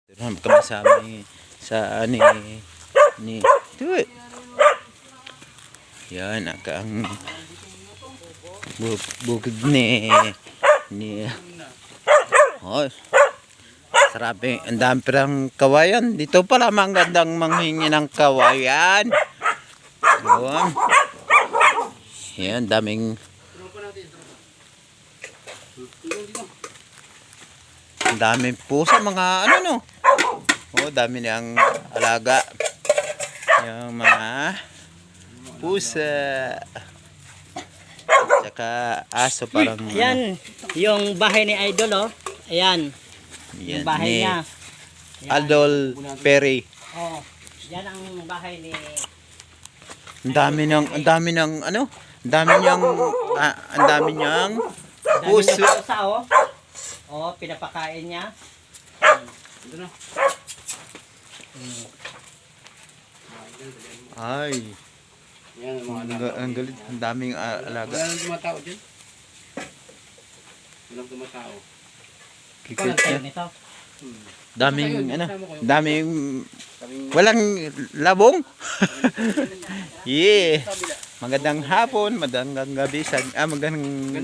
Kami sa ni Tuit. Yan ang bukid ni oh, sarap ang dami pirang kawayan dito pala, magandang manghingi ng kawayan. Yan, daming pusa, mga ano no. Oh, dami niyang alaga. Yung mga pusa. Tsaka aso parang yan, yung bahay ni Idol, oh. Ayan. Yan, yung bahay ni niya. Ayan. Aldol Perry. Oh, yan ang bahay ni Ang dami ng ano? Ang dami niyang puso. pusa, oh. Oh, pinapakain niya. Ito na. Ay. Yan ang mga Ang galit, ang daming alaga. Wala nang tumatao dyan. Walang tumatao. Kikit Ito niya. nito. Daming walang labong. Yeah. Magandang hapon, magandang gabi, magandang